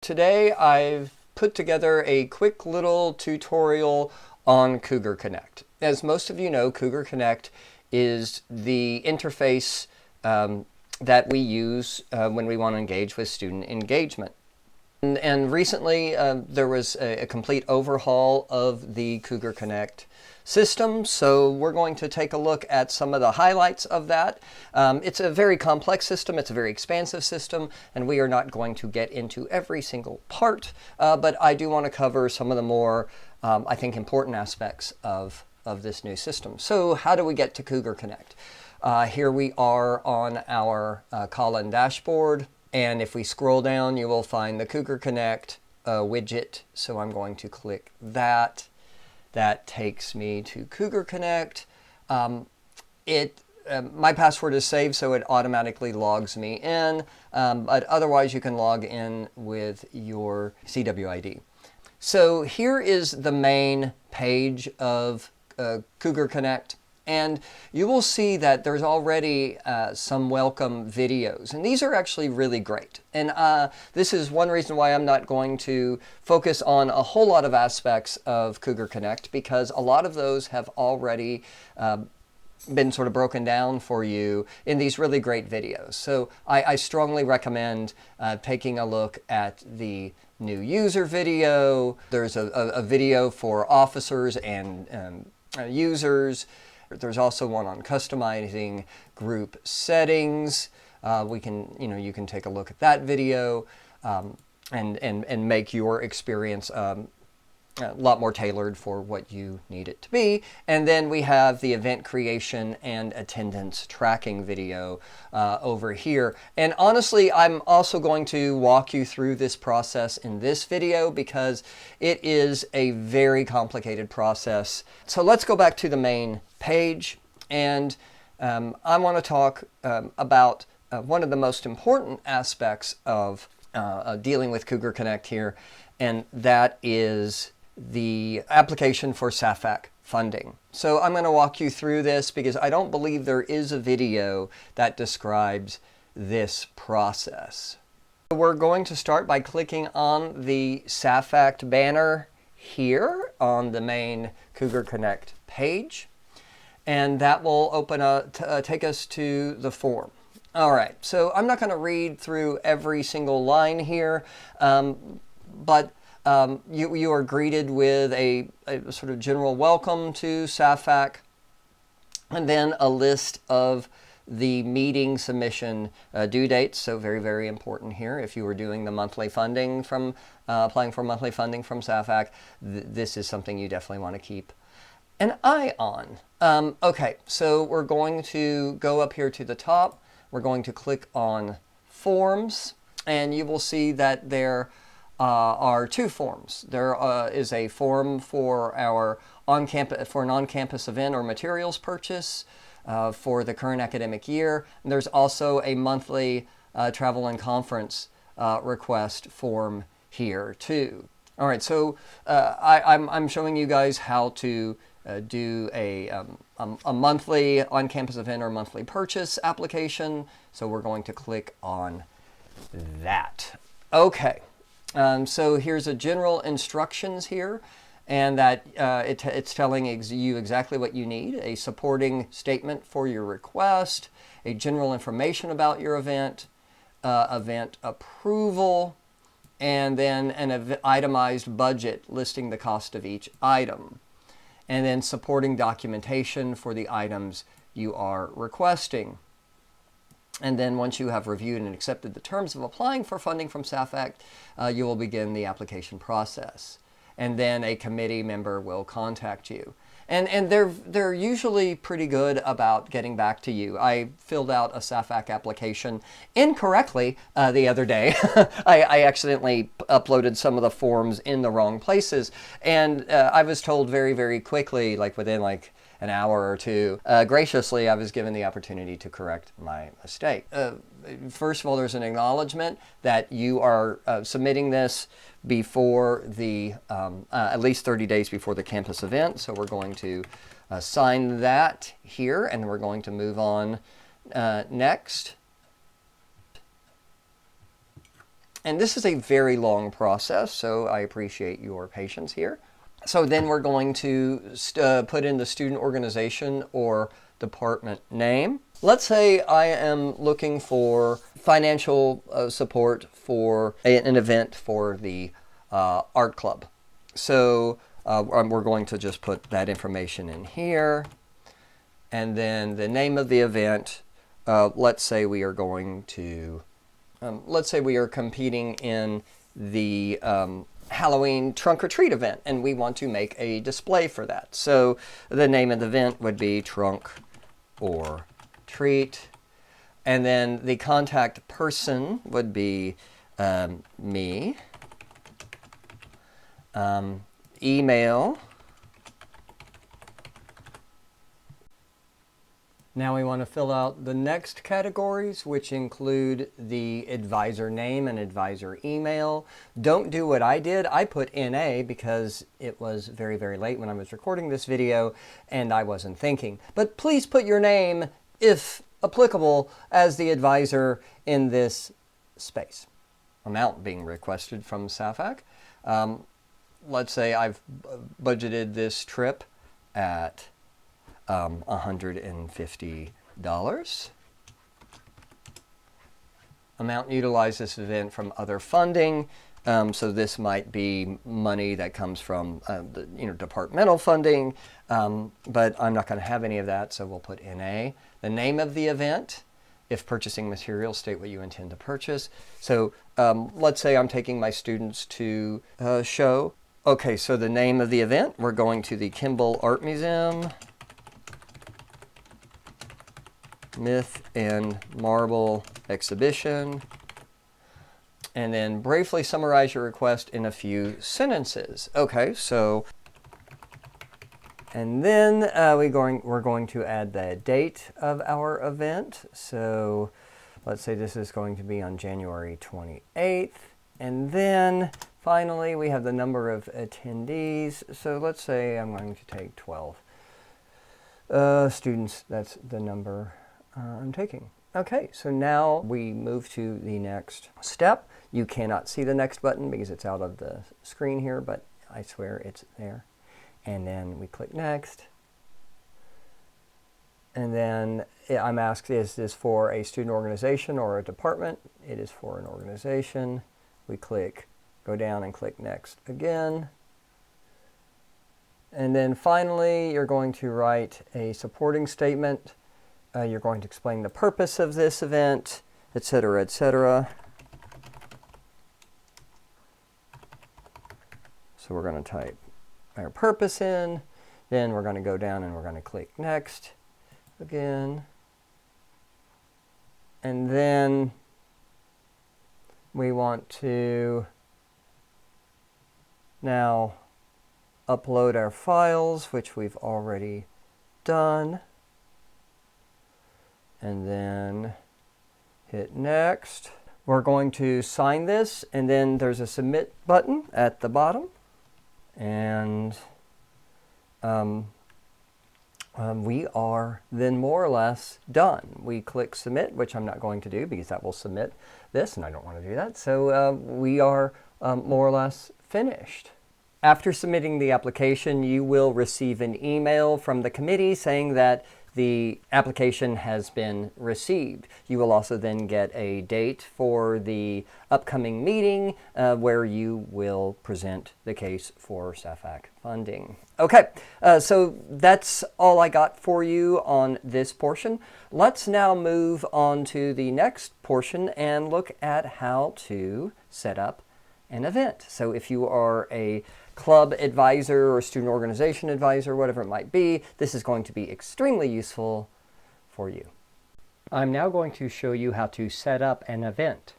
Today I've put together a quick little tutorial on Cougar Connect. As most of you know, Cougar Connect is the interface that we use when we want to engage with student engagement. And recently there was a complete overhaul of the Cougar Connect system, so we're going to take a look at some of the highlights of that. It's a very complex system, it's a very expansive system, and we are not going to get into every single part, but I do want to cover some of the more, I think, important aspects of this new system. So how do we get to Cougar Connect? Here we are on our Collin dashboard. And if we scroll down, you will find the Cougar Connect widget. So I'm going to click that. That takes me to Cougar Connect. My password is saved, so it automatically logs me in. But otherwise, you can log in with your CWID. So here is the main page of Cougar Connect. And you will see that there's already some welcome videos. And these are actually really great. And this is one reason why I'm not going to focus on a whole lot of aspects of Cougar Connect, because a lot of those have already been sort of broken down for you in these really great videos. So I strongly recommend taking a look at the new user video. There's a video for officers and users. There's also one on customizing group settings. You can take a look at that video and make your experience a lot more tailored for what you need it to be. And then we have the event creation and attendance tracking video over here. And honestly, I'm also going to walk you through this process in this video because it is a very complicated process. So let's go back to the main page, and I want to talk about one of the most important aspects of dealing with Cougar Connect here, and that is the application for SAFAC funding. So I'm going to walk you through this because I don't believe there is a video that describes this process. We're going to start by clicking on the SAFAC banner here on the main Cougar Connect page. And that will open take us to the form. All right, so I'm not going to read through every single line here, but you are greeted with a sort of general welcome to SAFAC, and then a list of the meeting submission due dates. So very, very important here. If you were doing the monthly funding from, applying for monthly funding from SAFAC, this is something you definitely want to keep an eye on. Okay, so we're going to go up here to the top. We're going to click on Forms, and you will see that there are two forms. There is a form for our an on-campus event or materials purchase for the current academic year. And there's also a monthly travel and conference request form here too. All right, so I'm showing you guys how to do a monthly on-campus event or monthly purchase application. So we're going to click on that. Okay, so here's a general instructions here, and that it's telling you exactly what you need: a supporting statement for your request, a general information about your event, event approval, and then an itemized budget listing the cost of each item, and then supporting documentation for the items you are requesting. And then once you have reviewed and accepted the terms of applying for funding from SAFAC, you will begin the application process. And then a committee member will contact you. And they're usually pretty good about getting back to you. I filled out a SAFAC application incorrectly the other day. I accidentally uploaded some of the forms in the wrong places. And I was told very, very quickly, like within like an hour or two, graciously, I was given the opportunity to correct my mistake. First of all, there's an acknowledgement that you are submitting this before the, at least 30 days before the campus event. So we're going to sign that here, and we're going to move on next. And this is a very long process, so I appreciate your patience here. So then we're going to put in the student organization or department name. Let's say I am looking for financial support for an event for the art club. So we're going to just put that information in here. And then the name of the event, let's say we are going to, let's say we are competing in the Halloween trunk or treat event, and we want to make a display for that. So the name of the event would be Trunk or Treat. And then the contact person would be me. Email. Now we want to fill out the next categories, which include the advisor name and advisor email. Don't do what I did. I put NA because it was very, very late when I was recording this video and I wasn't thinking. But please put your name, if applicable, as the advisor in this space. Amount being requested from SAFAC. Let's say I've budgeted this trip at $150. Amount utilized this event from other funding. So this might be money that comes from departmental funding, but I'm not going to have any of that, so we'll put NA. The name of the event, if purchasing materials, state what you intend to purchase. So let's say I'm taking my students to a show. Okay, so the name of the event, we're going to the Kimball Art Museum. Myth and Marble Exhibition. And then briefly summarize your request in a few sentences. Okay, so, and then we're going to add the date of our event. So let's say this is going to be on January 28th. And then finally, we have the number of attendees. So let's say I'm going to take 12 students. That's the number I'm taking. Okay, so now we move to the next step. You cannot see the next button because it's out of the screen here, but I swear it's there. And then we click next. And then I'm asked, is this for a student organization or a department? It is for an organization. We go down and click next again. And then finally, you're going to write a supporting statement. You're going to explain the purpose of this event, etc., etc. So we're going to type our purpose in. Then we're going to go down and we're going to click next again. And then we want to now upload our files, which we've already done. And then hit next. We're going to sign this, and then there's a submit button at the bottom. And we are then more or less done. We click submit, which I'm not going to do because that will submit this, and I don't want to do that. So we are more or less finished. After submitting the application, you will receive an email from the committee saying that the application has been received. You will also then get a date for the upcoming meeting where you will present the case for SAFAC funding. Okay, so that's all I got for you on this portion. Let's now move on to the next portion and look at how to set up an event. So if you are a club advisor or student organization advisor, whatever it might be, this is going to be extremely useful for you. I'm now going to show you how to set up an event.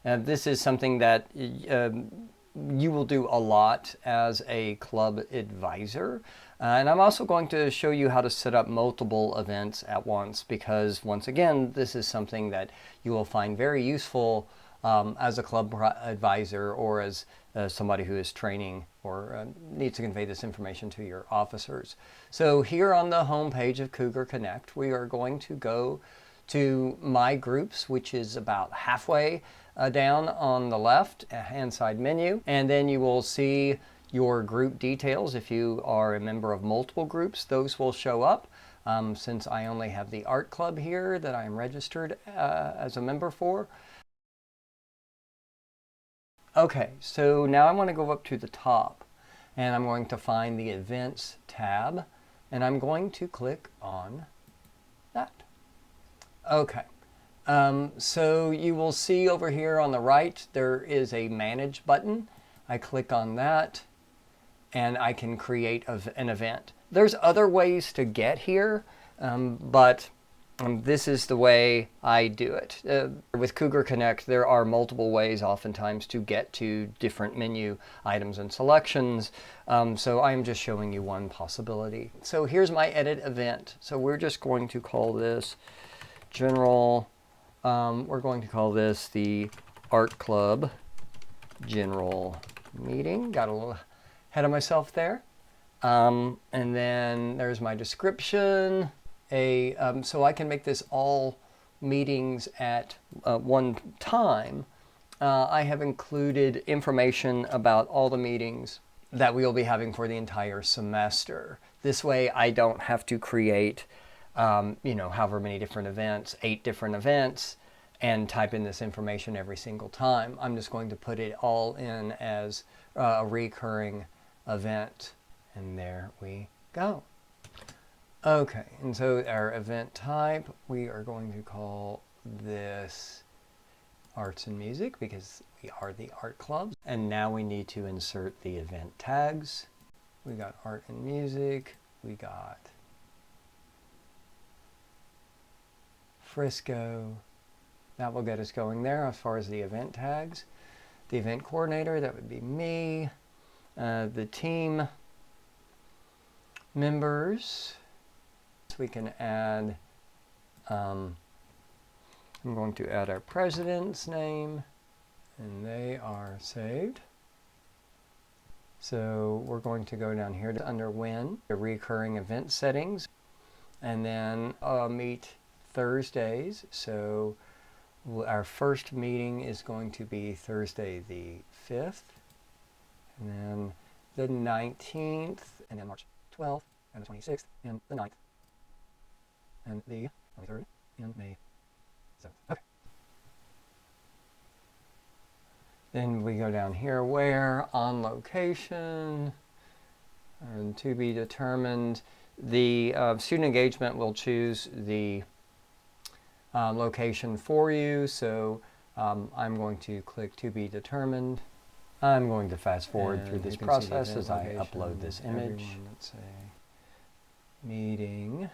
This is something that you will do a lot as a club advisor. And I'm also going to show you how to set up multiple events at once because, once again, this is something that you will find very useful as a club advisor or as somebody who is training or needs to convey this information to your officers. So here on the home page of Cougar Connect, we are going to go to My Groups, which is about halfway down on the left hand side menu, and then you will see your group details. If you are a member of multiple groups, those will show up. Since I only have the art club here that I am registered as a member for. Okay, so now I want to go up to the top, and I'm going to find the Events tab, and I'm going to click on that. Okay, so you will see over here on the right there is a Manage button. I click on that, and I can create an event. There's other ways to get here, but this is the way I do it. With Cougar Connect, there are multiple ways oftentimes to get to different menu items and selections. So I'm just showing you one possibility. So here's my edit event. So we're just going to call this general. We're going to call this the Art Club General Meeting. Got a little ahead of myself there. And then there's my description. So I can make this all meetings at one time. I have included information about all the meetings that we will be having for the entire semester. This way I don't have to create, however many different events, 8 different events, and type in this information every single time. I'm just going to put it all in as a recurring event. And there we go. Okay, and so our event type, we are going to call this Arts and Music because we are the art club. And now we need to insert the event tags. We got Art and Music, we got Frisco. That will get us going there as far as the event tags. The event coordinator, that would be me. The team members, so we can add, I'm going to add our president's name, and they are saved. So we're going to go down here to under when, the recurring event settings, and then meet Thursdays. So our first meeting is going to be Thursday the 5th, and then the 19th, and then March 12th, and the 26th, and the 9th, and the 23rd, and May 7th. Okay. Then we go down here where, on location, and to be determined. The student engagement will choose the location for you, so I'm going to click to be determined. I'm going to fast forward through this process as I upload this image. Let's say meeting.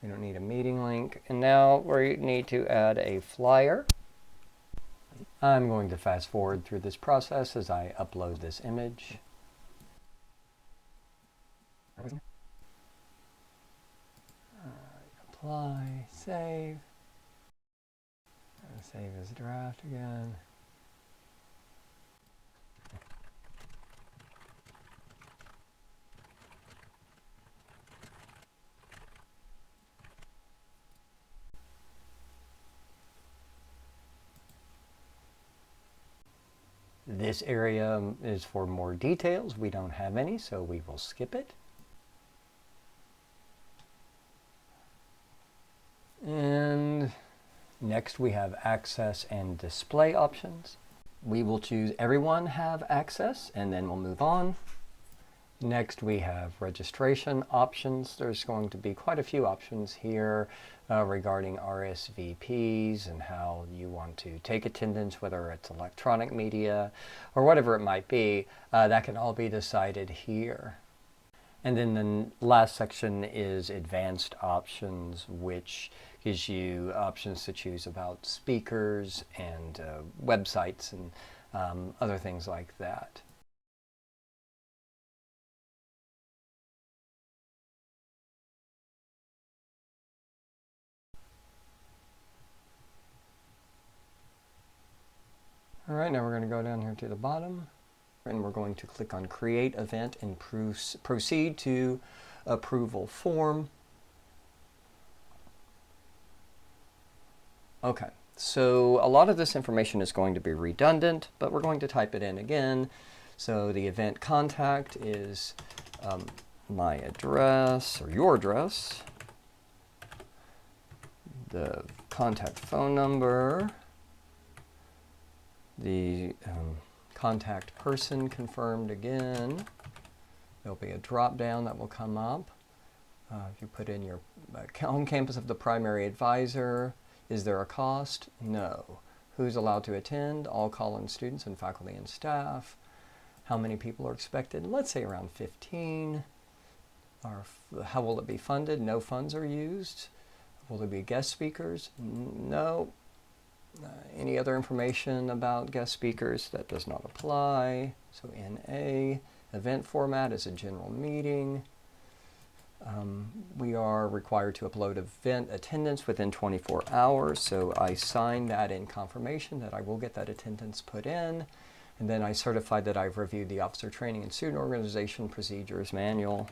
We don't need a meeting link. And now we need to add a flyer. I'm going to fast forward through this process as I upload this image. Apply, save. Save as draft again. This area is for more details. We don't have any, so we will skip it. And next we have access and display options. We will choose everyone have access, and then we'll move on. Next we have registration options. There's going to be quite a few options here regarding RSVPs and how you want to take attendance, whether it's electronic media or whatever it might be. That can all be decided here. And then the last section is advanced options, which gives you options to choose about speakers and websites and other things like that. All right, now we're going to go down here to the bottom, and we're going to click on Create Event and proceed to Approval Form. Okay, So a lot of this information is going to be redundant, but we're going to type it in again. So the event contact is my address, or your address, the contact phone number, the contact person confirmed again. There'll be a drop down that will come up. If you put in your home campus of the primary advisor, is there a cost? No. Who's allowed to attend? All Collin students and faculty and staff. How many people are expected? Let's say around 15. How will it be funded? No funds are used. Will there be guest speakers? No. Any other information about guest speakers? That does not apply. So NA. Event format is a general meeting. We are required to upload event attendance within 24 hours, so I sign that in confirmation that I will get that attendance put in, and then I certify that I've reviewed the Officer Training and Student Organization Procedures Manual.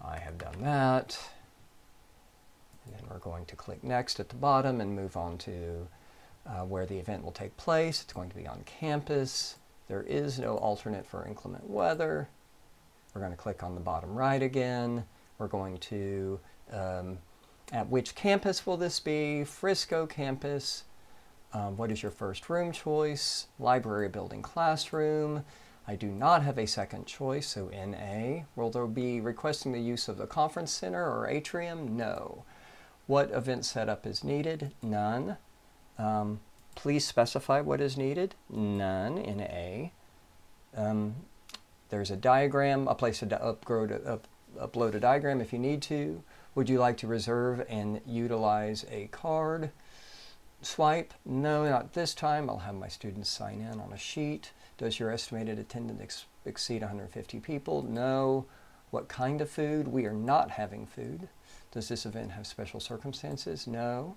I have done that, and then we're going to click Next at the bottom and move on to where the event will take place. It's going to be on campus. There is no alternate for inclement weather. We're going to click on the bottom right again. We're going to, at which campus will this be? Frisco campus. What is your first room choice? Library, building, classroom. I do not have a second choice, so NA. Will there be requesting the use of the conference center or atrium? No. What event setup is needed? None. Please specify what is needed? None, NA. There's a diagram, a place to upload a diagram if you need to. Would you like to reserve and utilize a card? Swipe? No, not this time. I'll have my students sign in on a sheet. Does your estimated attendance exceed 150 people? No. What kind of food? We are not having food. Does this event have special circumstances? No.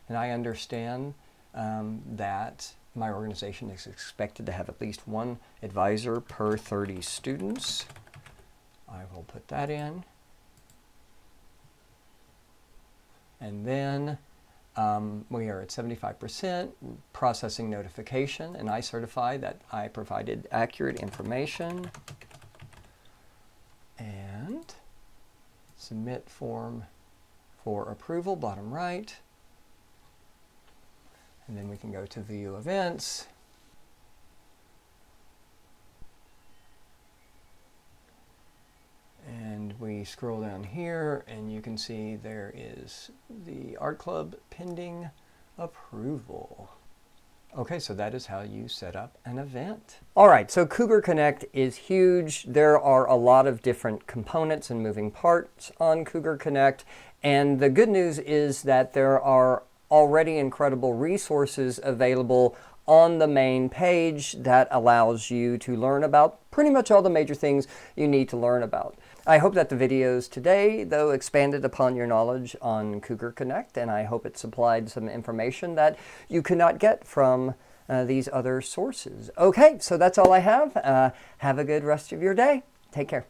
And I understand that my organization is expected to have at least one advisor per 30 students. I will put that in. And then we are at 75% processing notification, and I certify that I provided accurate information. And submit form for approval, bottom right. And then we can go to view events. And we scroll down here and you can see there is the art club pending approval. Okay, so that is how you set up an event. All right, so Cougar Connect is huge. There are a lot of different components and moving parts on Cougar Connect. And the good news is that there are already incredible resources available on the main page that allows you to learn about pretty much all the major things you need to learn about. I hope that the videos today, though, expanded upon your knowledge on Cougar Connect, and I hope it supplied some information that you could not get from these other sources. Okay, so that's all I have. Have a good rest of your day. Take care.